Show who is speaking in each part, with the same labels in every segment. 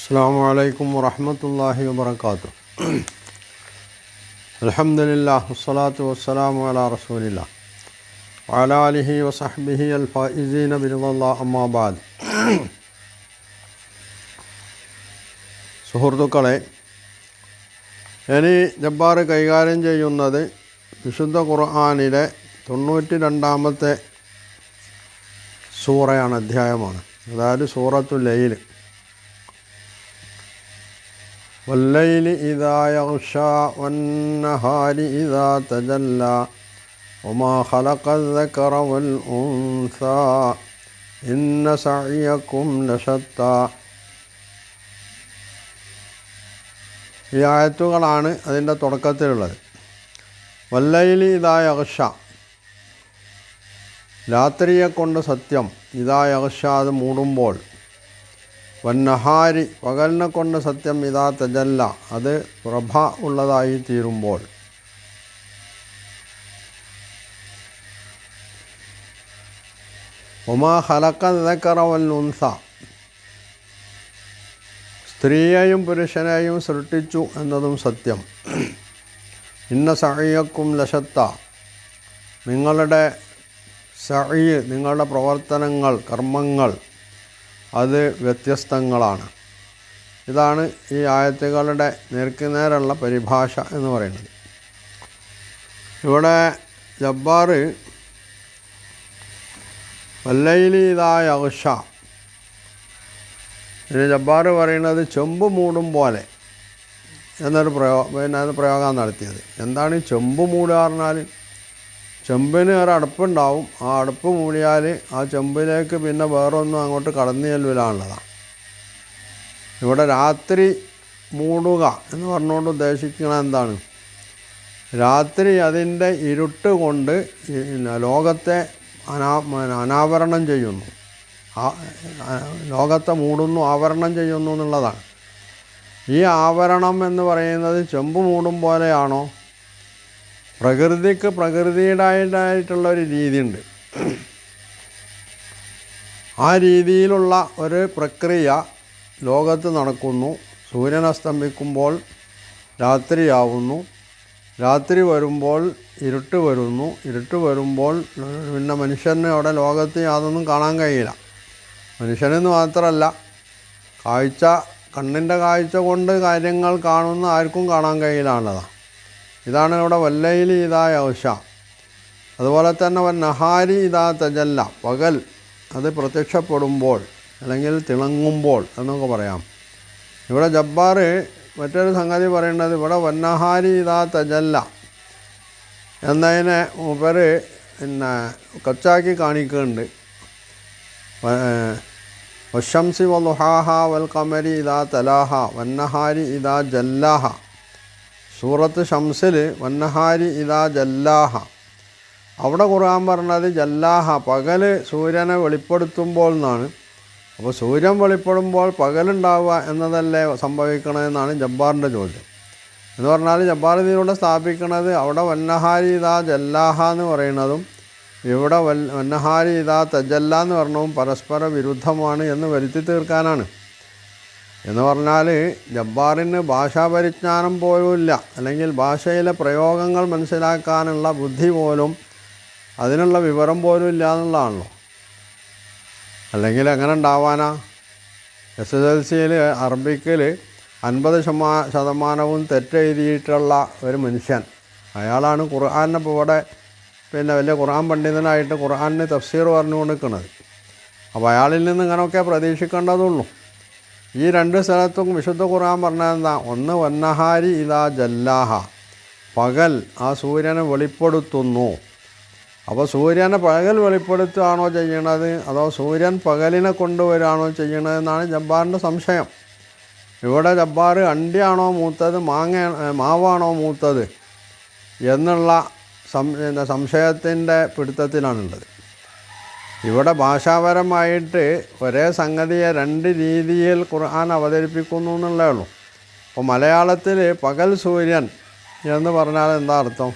Speaker 1: അസ്സലാമു അലൈക്കും വറഹ്മത്തുള്ളാഹി വബറകാതുഹു. അൽഹംദുലില്ലാഹ് വസ്സലാത്തു വസ്സലാമു അലാ റസൂലില്ലാഹ് വഅലാ ആലിഹി വസഹ്ബിഹി അൽ ഫായിസീന ബിറിളല്ലാഹി അമ്മാ ബഅദ്. സുഹൃത്തുക്കളെ, ഇനി ജബ്ബാർ കൈകാര്യം ചെയ്യുന്നത് വിശുദ്ധ ഖുർആനിലെ 92-ാമത്തെ സൂറയാണ്, അധ്യായമാണ്. അതായത് സൂറത്തുൽ ലൈൽ. വല്ലൈലി ഇദാ യഗ്ഷാ വന്നഹാരി ഇദാ തജല്ലാ വമാ ഖലഖൽ ദക്കറ വൽ ഉൻസാ ഇന്ന സഅയകും ലശത്താ. ഈ ആയത്തുകളാണ് അതിൻ്റെ തുടക്കത്തിലുള്ളത്. വല്ലൈലി ഇദാ യഗ്ഷാ, രാത്രിയെക്കൊണ്ട് സത്യം, ഇദാ യഗ്ഷാ, അത് മൂടുമ്പോൾ, വന്നഹാരി, പകലിനെ കൊണ്ട് സത്യം, ഇദാ തജല്ല, അത് പ്രഭ ഉള്ളതായി തീരുമ്പോൾ. വമാ ഖലഖൽ ദക്കറ വൽ ഉൻസ, സ്ത്രീയെയും പുരുഷനെയും സൃഷ്ടിച്ചു എന്നതും സത്യം. ഇന്ന സഅയകും ലശത്ത, നിങ്ങളുടെ സഅയ്, നിങ്ങളുടെ പ്രവർത്തനങ്ങൾ, കർമ്മങ്ങൾ, അത് വ്യത്യസ്തങ്ങളാണ്. ഇതാണ് ഈ ആയത്തുകളുടെ നേർക്കുനേരുള്ള പരിഭാഷ എന്ന് പറയുന്നത്. ഇവിടെ ജബ്ബാർ വല്ലൈലി ഇദാ യഗ്ഷാ, ഇത് ജബ്ബാർ പറയുന്നത് ചെമ്പ് മൂടും പോലെ എന്നൊരു പ്രയോഗം നടത്തിയത്. എന്താണ് ഈ ചെമ്പ് മൂടുക പറഞ്ഞാൽ? ചെമ്പിന് ഒരു അടുപ്പുണ്ടാവും, ആ അടുപ്പ് മൂടിയാൽ ആ ചെമ്പിലേക്ക് പിന്നെ വേറൊന്നും അങ്ങോട്ട് കടന്നു ചെല്ലുവാനുള്ളതാണ്. ഇവിടെ രാത്രി മൂടുക എന്ന് പറഞ്ഞുകൊണ്ട് ഉദ്ദേശിക്കുന്നത് എന്താണ്? രാത്രി അതിൻ്റെ ഇരുട്ട് കൊണ്ട് ലോകത്തെ അനാവരണം ചെയ്യുന്നു, ലോകത്തെ മൂടുന്നു, ആവരണം ചെയ്യുന്നു എന്നുള്ളതാണ്. ഈ ആവരണം എന്ന് പറയുന്നത് ചെമ്പ് മൂടും പോലെയാണോ? പ്രകൃതിക്ക് പ്രകൃതിയുടേതായിട്ടുള്ളൊരു രീതിയുണ്ട്. ആ രീതിയിലുള്ള ഒരു പ്രക്രിയ ലോകത്ത് നടക്കുന്നു. സൂര്യൻ അസ്തമിക്കുമ്പോൾ രാത്രിയാവുന്നു, രാത്രി വരുമ്പോൾ ഇരുട്ട് വരുന്നു, ഇരുട്ട് വരുമ്പോൾ പിന്നെ മനുഷ്യന് അവിടെ ലോകത്ത് യാതൊന്നും കാണാൻ കഴിയില്ല. മനുഷ്യനെന്ന് മാത്രമല്ല, കണ്ണിൻ്റെ കാഴ്ച കൊണ്ട് കാര്യങ്ങൾ കാണുന്ന ആർക്കും കാണാൻ കഴിയില്ലാന്നുള്ളതാണ്. ഇതാണ് ഇവിടെ വല്ലൈലി ഇദാ യഗ്ഷാ. അതുപോലെ തന്നെ വന്നഹാരി ഇദാ തജല്ല, പകൽ അത് പ്രത്യക്ഷപ്പെടുമ്പോൾ അല്ലെങ്കിൽ തിളങ്ങുമ്പോൾ എന്നൊക്കെ പറയാം. ഇവിടെ ജബ്ബാർ മറ്റൊരു സംഗതി പറയുന്നത്, ഇവിടെ വന്നഹാരി ഇദാ തജല്ല എന്നതിനെ മൂപ്പര് പിന്നെ കൊച്ചാക്കി കാണിക്കുന്നുണ്ട്. വശംസി വളുഹാഹ വൽ ഖമരി ഇദാ തലാഹ വന്നഹാരി ഇദാ ജല്ലാഹ. സൂറത്ത് ഷംസിൽ വന്നഹാരി ഇദാ ജല്ലാഹ, അവിടെ ഖുർആൻ പറഞ്ഞത് ജല്ലാഹ, പകൽ സൂര്യനെ വെളിപ്പെടുത്തുമ്പോൾ എന്നാണ്. അപ്പോൾ സൂര്യൻ വെളിപ്പെടുമ്പോൾ പകലുണ്ടാവുക എന്നതല്ലേ സംഭവിക്കണമെന്നാണ് ജബ്ബാറിൻ്റെ ചോദ്യം. എന്ന് പറഞ്ഞാൽ ജബ്ബാർ ഇതിലൂടെ സ്ഥാപിക്കുന്നത് അവിടെ വന്നഹാരി ഇദാ ജല്ലാഹ എന്ന് പറയുന്നതും ഇവിടെ വന്നഹാരി ഇദാ തജല്ല എന്ന് പറഞ്ഞതും പരസ്പര വിരുദ്ധമാണ് എന്ന് വരുത്തി തീർക്കാനാണ്. എന്ന് പറഞ്ഞാൽ ജബ്ബാറിന് ഭാഷാ പരിജ്ഞാനം പോലും ഇല്ല, അല്ലെങ്കിൽ ഭാഷയിലെ പ്രയോഗങ്ങൾ മനസ്സിലാക്കാനുള്ള ബുദ്ധി പോലും, അതിനുള്ള വിവരം പോലും ഇല്ല എന്നുള്ളതാണല്ലോ. അല്ലെങ്കിൽ എങ്ങനെ ഉണ്ടാവാനാ? SSLCയിൽ അറബിക്കിൽ 50% തെറ്റെഴുതിയിട്ടുള്ള ഒരു മനുഷ്യൻ, അയാളാണ് ഖുർആനെ ഇപ്പോൾ ഇവിടെ പിന്നെ വലിയ ഖുർആൻ പണ്ഡിതനായിട്ട് ഖുർആനിന് തഫ്സീർ പറഞ്ഞു കൊടുക്കുന്നത്. അപ്പോൾ അയാളിൽ നിന്ന് ഇങ്ങനെയൊക്കെ പ്രതീക്ഷിക്കേണ്ടതുള്ളൂ. ഈ രണ്ട് സ്ഥലത്തും വിശുദ്ധ ഖുർആൻ പറഞ്ഞത് എന്താ? ഒന്ന് വന്നഹാരി ഇദാ ജല്ലാഹ, പകൽ ആ സൂര്യനെ വെളിപ്പെടുത്തുന്നു. അപ്പോൾ സൂര്യനെ പകൽ വെളിപ്പെടുത്തുകയാണോ ചെയ്യണത്, അതോ സൂര്യൻ പകലിനെ കൊണ്ടുവരികയാണോ ചെയ്യണതെന്നാണ് ജബ്ബാറിൻ്റെ സംശയം. ഇവിടെ ജബ്ബാർ അണ്ടിയാണോ മൂത്തത്, മാവാണോ മൂത്തത് എന്നുള്ള സംശയത്തിൻ്റെ പിടുത്തത്തിലാണുള്ളത്. ഇവിടെ ഭാഷാപരമായിട്ട് ഒരേ സംഗതിയെ രണ്ട് രീതിയിൽ ഖുർആൻ അവതരിപ്പിക്കുന്നു എന്നുള്ളതേ ഉള്ളൂ. അപ്പോൾ മലയാളത്തിൽ പകൽ സൂര്യൻ എന്ന് പറഞ്ഞാൽ എന്താ അർത്ഥം?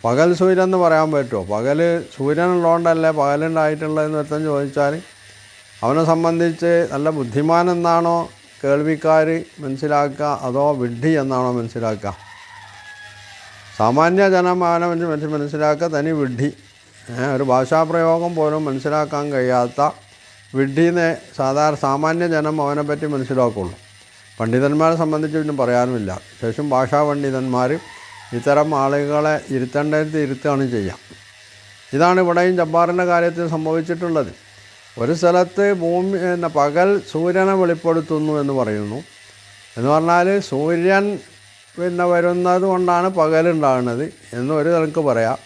Speaker 1: പകൽ സൂര്യൻ എന്ന് പറയാൻ പറ്റുമോ? പകൽ സൂര്യനുള്ളതുകൊണ്ടല്ലേ പകലുണ്ടായിട്ടുള്ളതെന്ന് ഒരുത്തൻ ചോദിച്ചാൽ അവനെ സംബന്ധിച്ച് നല്ല ബുദ്ധിമാൻ എന്നാണോ കേൾവിക്കാർ മനസ്സിലാക്കുക അതോ വിഡ്ഢി എന്നാണോ മനസ്സിലാക്കുക? സാമാന്യ ജനം അവനെ മനസ്സിലാക്കുക, തനി വിഡ്ഢി. ഒരു ഭാഷാപ്രയോഗം പോലും മനസ്സിലാക്കാൻ കഴിയാത്ത വിഡ്ഢീനെ സാമാന്യ ജനം അവനെപ്പറ്റി മനസ്സിലാക്കുള്ളൂ. പണ്ഡിതന്മാരെ സംബന്ധിച്ച് പിന്നെ പറയാനുമില്ല. ശേഷം ഭാഷാ പണ്ഡിതന്മാർ ഇത്തരം ആളുകളെ ഇരുത്തേണ്ടത് ഇരുത്തുകയാണ് ചെയ്യുക. ഇതാണ് ഇവിടെയും ജബ്ബാറിൻ്റെ കാര്യത്തിൽ സംഭവിച്ചിട്ടുള്ളത്. ഒരു സ്ഥലത്ത് പകൽ സൂര്യനെ വെളിപ്പെടുത്തുന്നു എന്ന് പറയുന്നു. എന്ന് പറഞ്ഞാൽ സൂര്യൻ വരുന്നത് കൊണ്ടാണ് പകലുണ്ടാകുന്നത് എന്ന് ഒരു നിലക്ക് പറയാം.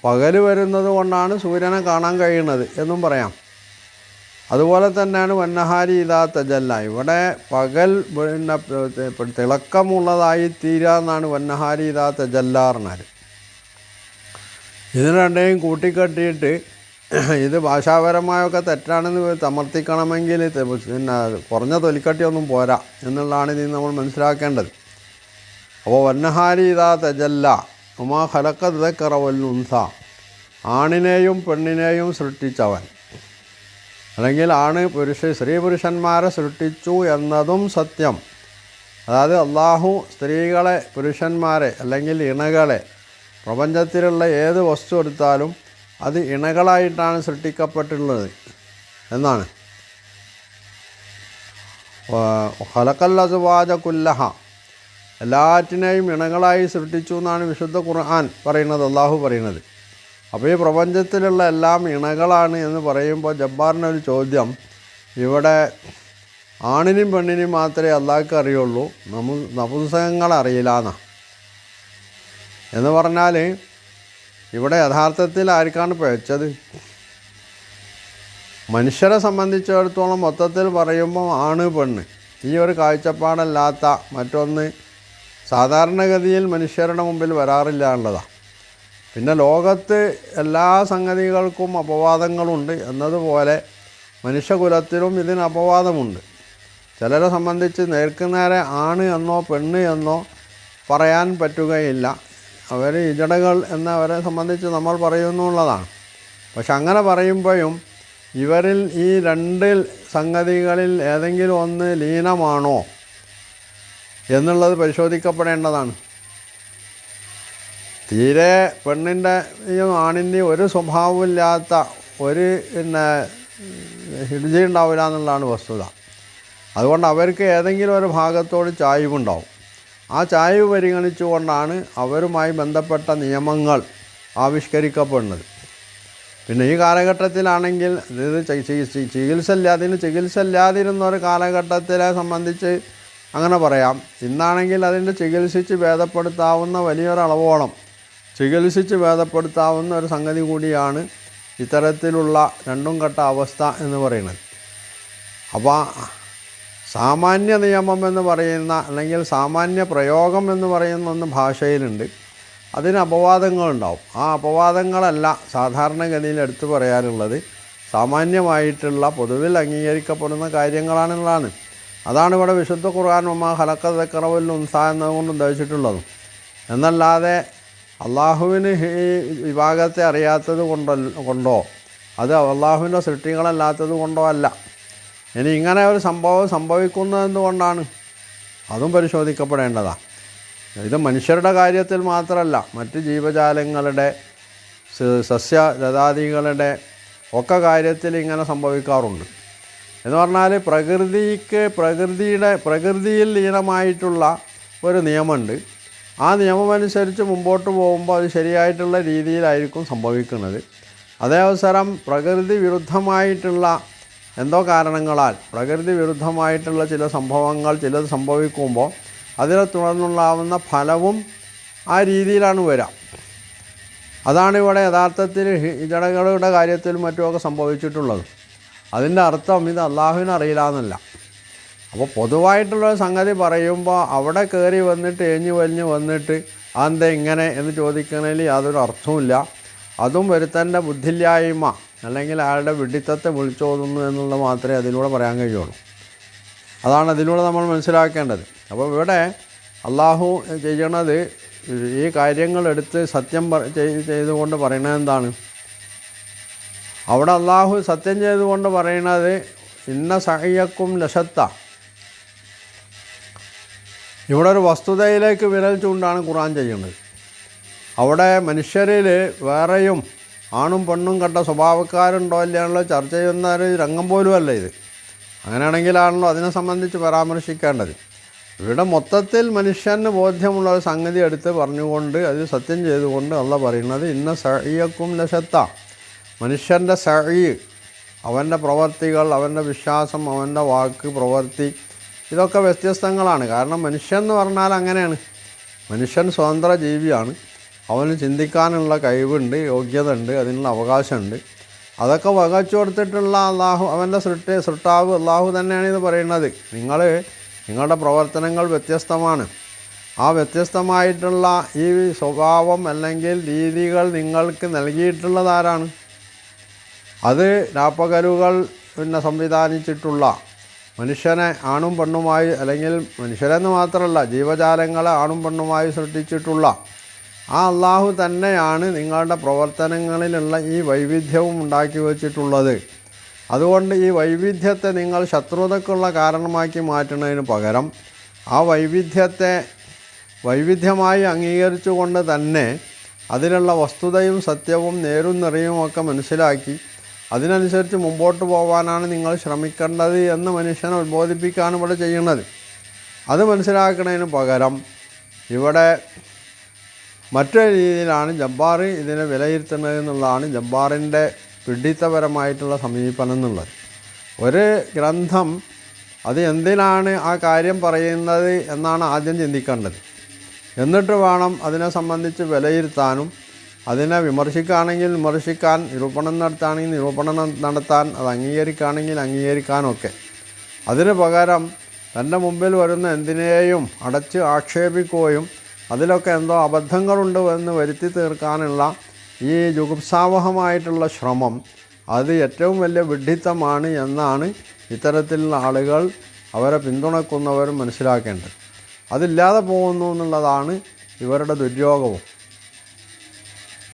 Speaker 1: പകൽ വരുന്നത് കൊണ്ടാണ് സൂര്യനെ കാണാൻ കഴിയുന്നത് എന്നും പറയാം. അതുപോലെ തന്നെയാണ് വന്നഹാരി ഇതാ തജല്ല. ഇവിടെ പകൽ തിളക്കമുള്ളതായി തീരുക എന്നാണ് വന്നഹാരി ഇതാ തജല്ല പറഞ്ഞാൽ. ഇതിന് രണ്ടേയും കൂട്ടിക്കെട്ടിയിട്ട് ഇത് ഭാഷാപരമായൊക്കെ തെറ്റാണെന്ന് സമർത്ഥിക്കണമെങ്കിൽ കുറഞ്ഞ തൊലിക്കട്ടിയൊന്നും പോരാ എന്നുള്ളതാണ് ഇതിൽ നമ്മൾ മനസ്സിലാക്കേണ്ടത്. അപ്പോൾ വന്നഹാരി ഇതാ തജല്ല ഉമാ ഖലഖത് ദക്കറ വൽ ഉൻസ, ആണിനെയും പെണ്ണിനെയും സൃഷ്ടിച്ചവൻ, അല്ലെങ്കിൽ സ്ത്രീ പുരുഷന്മാരെ സൃഷ്ടിച്ചു എന്നതും സത്യം. അതായത് അള്ളാഹു സ്ത്രീകളെ പുരുഷന്മാരെ അല്ലെങ്കിൽ ഇണകളെ പ്രപഞ്ചത്തിലുള്ള ഏത് വസ്തു എടുത്താലും അത് ഇണകളായിട്ടാണ് സൃഷ്ടിക്കപ്പെട്ടിട്ടുള്ളത് എന്നാണ്. ഖലഖൽ അസ്വാജ കുല്ലഹ, എല്ലാറ്റിനെയും ഇണകളായി സൃഷ്ടിച്ചു എന്നാണ് വിശുദ്ധ ഖുർആൻ പറയുന്നത്, അള്ളാഹു പറയുന്നത്. അപ്പോൾ ഈ പ്രപഞ്ചത്തിലുള്ള എല്ലാം ഇണകളാണ് എന്ന് പറയുമ്പോൾ ജബ്ബാറിനൊരു ചോദ്യം, ഇവിടെ ആണിനും പെണ്ണിനും മാത്രമേ അള്ളാഹ്ക്ക് അറിയുള്ളൂ, നപുംസകങ്ങളെ അറിയില്ല എന്ന് പറഞ്ഞാൽ ഇവിടെ യഥാർത്ഥത്തിൽ ആർക്കാണ് പിഴച്ചത്? മനുഷ്യരെ സംബന്ധിച്ചിടത്തോളം മൊത്തത്തിൽ പറയുമ്പോൾ ആണ് പെണ്ണ് ഈ ഒരു കാഴ്ചപ്പാടല്ലാത്ത മറ്റൊന്ന് സാധാരണഗതിയിൽ മനുഷ്യരുടെ മുമ്പിൽ വരാറില്ല എന്നുള്ളതാണ്. പിന്നെ ലോകത്ത് എല്ലാ സംഗതികൾക്കും അപവാദങ്ങളുണ്ട് എന്നതുപോലെ മനുഷ്യകുലത്തിലും ഇതിന് അപവാദമുണ്ട്. ചിലരെ സംബന്ധിച്ച് നേർക്കുനേരെ ആണ് എന്നോ പെണ്ണ് എന്നോ പറയാൻ പറ്റുകയില്ല. അവർ ഇജടകൾ എന്നവരെ സംബന്ധിച്ച് നമ്മൾ പറയുന്നുള്ളതാണ്. പക്ഷെ അങ്ങനെ പറയുമ്പോഴും ഇവരിൽ ഈ രണ്ട് സംഗതികളിൽ ഏതെങ്കിലും ഒന്ന് ലീനമാണോ എന്നുള്ളത് പരിശോധിക്കപ്പെടേണ്ടതാണ്. തീരെ പെണ്ണിൻ്റെയും ആണിൻ്റെയും ഒരു സ്വഭാവമില്ലാത്ത ഒരു ഹിഡ്ജി ഉണ്ടാവില്ല എന്നുള്ളതാണ് വസ്തുത. അതുകൊണ്ട് അവർക്ക് ഏതെങ്കിലും ഒരു ഭാഗത്തോട് ചായ്വുണ്ടാവും. ആ ചായ്വ് പരിഗണിച്ചുകൊണ്ടാണ് അവരുമായി ബന്ധപ്പെട്ട നിയമങ്ങൾ ആവിഷ്കരിക്കപ്പെടുന്നത്. പിന്നെ ഈ കാലഘട്ടത്തിലാണെങ്കിൽ ഇത് ചികിത്സ ഇല്ലാതിരുന്ന ഒരു കാലഘട്ടത്തിലെ സംബന്ധിച്ച് അങ്ങനെ പറയാം. ഇന്നാണെങ്കിൽ അതിൻ്റെ ചികിത്സിച്ച് ഭേദപ്പെടുത്താവുന്ന വലിയൊരളവോളം ചികിത്സിച്ച് ഭേദപ്പെടുത്താവുന്ന ഒരു സംഗതി കൂടിയാണ് ഇത്തരത്തിലുള്ള രണ്ടും ഘട്ട അവസ്ഥ എന്ന് പറയുന്നത്. അപ്പോൾ സാമാന്യ നിയമം എന്ന് പറയുന്ന അല്ലെങ്കിൽ സാമാന്യ പ്രയോഗം എന്ന് പറയുന്ന ഒന്ന് ഭാഷയിലുണ്ട്. അതിന് അപവാദങ്ങളുണ്ടാവും. ആ അപവാദങ്ങളല്ല സാധാരണഗതിയിൽ എടുത്തു പറയാനുള്ളത്. സാമാന്യമായിട്ടുള്ള പൊതുവിൽ അംഗീകരിക്കപ്പെടുന്ന കാര്യങ്ങളാണെന്നുള്ളതാണ്. അതാണ് ഇവിടെ വിശുദ്ധ ഖുർആൻ ഉമ്മാ ഖലഖത് ദക്കറ വൽ ഉൻസ എന്നതുകൊണ്ട് ഉദ്ദേശിച്ചിട്ടുള്ളതും. എന്നല്ലാതെ അള്ളാഹുവിന് ഈ വിഭാഗത്തെ അറിയാത്തത് കൊണ്ടോ അത് അള്ളാഹുവിൻ്റെ സൃഷ്ടികളല്ലാത്തത് കൊണ്ടോ അല്ല. ഇനി ഇങ്ങനെ ഒരു സംഭവം സംഭവിക്കുന്നത് എന്തുകൊണ്ടാണ്? അതും പരിശോധിക്കപ്പെടേണ്ടതാണ്. ഇത് മനുഷ്യരുടെ കാര്യത്തിൽ മാത്രമല്ല, മറ്റ് ജീവജാലങ്ങളുടെ സസ്യലതാദികളുടെ ഒക്കെ കാര്യത്തിൽ ഇങ്ങനെ സംഭവിക്കാറുണ്ട്. എന്ന് പറഞ്ഞാൽ പ്രകൃതിയിൽ ലീനമായിട്ടുള്ള ഒരു നിയമമുണ്ട്. ആ നിയമമനുസരിച്ച് മുമ്പോട്ട് പോകുമ്പോൾ അത് ശരിയായിട്ടുള്ള രീതിയിലായിരിക്കും സംഭവിക്കുന്നത്. അതേ അവസരം പ്രകൃതി വിരുദ്ധമായിട്ടുള്ള എന്തോ കാരണങ്ങളാൽ പ്രകൃതി വിരുദ്ധമായിട്ടുള്ള ചില സംഭവങ്ങൾ ചിലത് സംഭവിക്കുമ്പോൾ അതിനെ തുടർന്നുണ്ടാവുന്ന ഫലവും ആ രീതിയിലാണ് വരിക. അതാണ് ഇവിടെ യഥാർത്ഥത്തിൽ ഹിജടകളുടെ കാര്യത്തിലും മറ്റുമൊക്കെ സംഭവിച്ചിട്ടുള്ളത്. അതിൻ്റെ അർത്ഥം ഇത് അള്ളാഹുവിന് അറിയില്ല എന്നല്ല. അപ്പോൾ പൊതുവായിട്ടുള്ളൊരു സംഗതി പറയുമ്പോൾ അവിടെ കയറി വന്നിട്ട് എഞ്ഞു വലിഞ്ഞ് വന്നിട്ട് അതെന്താ ഇങ്ങനെ എന്ന് ചോദിക്കുന്നതിൽ യാതൊരു അർത്ഥവുമില്ല. അതും ഒരുത്തൻ്റെ ബുദ്ധിയില്ലായ്മ അല്ലെങ്കിൽ അയാളുടെ വിഡ്ഢിത്തത്തെ വിളിച്ചോതുന്നു എന്നുള്ളത് മാത്രമേ അതിലൂടെ പറയാൻ കഴിയുള്ളൂ. അതാണ് അതിലൂടെ നമ്മൾ മനസ്സിലാക്കേണ്ടത്. അപ്പോൾ ഇവിടെ അള്ളാഹു ചെയ്യണത് ഈ കാര്യങ്ങളെടുത്ത് സത്യം ചെയ്തുകൊണ്ട് പറയണത് എന്താണ്? അവിടെ അള്ളാഹു സത്യം ചെയ്തുകൊണ്ട് പറയണത് ഇന്ന സഹയ്യക്കും ലശത്ത, ഇവിടെ ഒരു വസ്തുതയിലേക്ക് വിരൽ ചൂണ്ടാണ് ഖുർആൻ ചെയ്യുന്നത്. അവിടെ മനുഷ്യരിൽ വേറെയും ആണും പെണ്ണും കണ്ട സ്വഭാവക്കാരുണ്ടോ ഇല്ലയാണല്ലോ ചർച്ച ചെയ്യുന്ന ഒരു രംഗം പോലുമല്ല ഇത്. അങ്ങനെയാണെങ്കിലാണല്ലോ അതിനെ സംബന്ധിച്ച് പരാമർശിക്കേണ്ടത്. ഇവിടെ മൊത്തത്തിൽ മനുഷ്യന് ബോധ്യമുള്ള ഒരു സംഗതി എടുത്ത് പറഞ്ഞുകൊണ്ട് അത് സത്യം ചെയ്തുകൊണ്ട് അള്ളാഹ് പറയുന്നത് ഇന്ന സഅയ്യക്കും ലശത്ത, മനുഷ്യൻ്റെ സഅയ്, അവൻ്റെ പ്രവർത്തികൾ, അവൻ്റെ വിശ്വാസം, അവൻ്റെ വാക്ക്, പ്രവൃത്തി ഇതൊക്കെ വ്യത്യസ്തങ്ങളാണ്. കാരണം മനുഷ്യൻ എന്ന് പറഞ്ഞാൽ അങ്ങനെയാണ്. മനുഷ്യൻ സ്വതന്ത്ര ജീവിയാണ്. അവന് ചിന്തിക്കാനുള്ള കഴിവുണ്ട്, യോഗ്യത ഉണ്ട്, അതിനുള്ള അവകാശമുണ്ട്. അതൊക്കെ വകച്ചു കൊടുത്തിട്ടുള്ള അള്ളാഹു, അവൻ്റെ സൃഷ്ടാവ് അള്ളാഹു തന്നെയാണ് ഇത് പറയുന്നത്. നിങ്ങളുടെ പ്രവർത്തനങ്ങൾ വ്യത്യസ്തമാണ്. ആ വ്യത്യസ്തമായിട്ടുള്ള ഈ സ്വഭാവം അല്ലെങ്കിൽ രീതികൾ നിങ്ങൾക്ക് നൽകിയിട്ടുള്ളതാരാണ്? അത് രാപ്പകലുകൾ സംവിധാനിച്ചിട്ടുള്ള മനുഷ്യനെ ആണും പെണ്ണുമായി, അല്ലെങ്കിൽ മനുഷ്യരെന്ന് മാത്രമല്ല ജീവജാലങ്ങളെ ആണും പെണ്ണുമായി സൃഷ്ടിച്ചിട്ടുള്ള ആ അള്ളാഹു തന്നെയാണ് നിങ്ങളുടെ പ്രവർത്തനങ്ങളിലുള്ള ഈ വൈവിധ്യവും ഉണ്ടാക്കി വച്ചിട്ടുള്ളത്. അതുകൊണ്ട് ഈ വൈവിധ്യത്തെ നിങ്ങൾ ശത്രുതയ്ക്കുള്ള കാരണമാക്കി മാറ്റുന്നതിന് പകരം ആ വൈവിധ്യത്തെ വൈവിധ്യമായി അംഗീകരിച്ചുകൊണ്ട് തന്നെ അതിലുള്ള വസ്തുതയും സത്യവും നേരും നിറയുമൊക്കെ മനസ്സിലാക്കി അതിനനുസരിച്ച് മുമ്പോട്ട് പോകാനാണ് നിങ്ങൾ ശ്രമിക്കേണ്ടത് എന്ന് മനുഷ്യനെ ഉദ്ബോധിപ്പിക്കുകയാണ് ഇവിടെ ചെയ്യുന്നത്. അത് മനസ്സിലാക്കുന്നതിന് പകരം ഇവിടെ മറ്റൊരു രീതിയിലാണ് ജബ്ബാർ ഇതിനെ വിലയിരുത്തുന്നത് എന്നുള്ളതാണ് ജബ്ബാറിൻ്റെ വിഡ്ഢിത്തപരമായിട്ടുള്ള സമീപനം എന്നുള്ളത്. ഒരു ഗ്രന്ഥം അത് എന്തിനാണ് ആ കാര്യം പറയുന്നത് എന്നാണ് ആദ്യം ചിന്തിക്കേണ്ടത്. എന്നിട്ട് വേണം അതിനെ സംബന്ധിച്ച് വിലയിരുത്താനും അതിനെ വിമർശിക്കുകയാണെങ്കിൽ വിമർശിക്കാൻ, നിരൂപണം നടത്തുകയാണെങ്കിൽ നിരൂപണം നടത്താൻ, അത് അംഗീകരിക്കുകയാണെങ്കിൽ അംഗീകരിക്കാനൊക്കെ. അതിന് പകരം തൻ്റെ മുമ്പിൽ വരുന്ന എന്തിനേയും അടച്ച് ആക്ഷേപിക്കുകയും അതിലൊക്കെ എന്തോ അബദ്ധങ്ങളുണ്ട് എന്ന് വരുത്തി തീർക്കാനുള്ള ഈ ജുഗുപ്സാവഹമായിട്ടുള്ള ശ്രമം അത് ഏറ്റവും വലിയ വിഡ്ഢിത്തമാണ് എന്നാണ് ഇത്തരത്തിലുള്ള ആളുകൾ, അവരെ പിന്തുണക്കുന്നവരും മനസ്സിലാക്കേണ്ടത്. അതില്ലാതെ പോകുന്നു എന്നുള്ളതാണ് ഇവരുടെ ദുര്യോഗവും.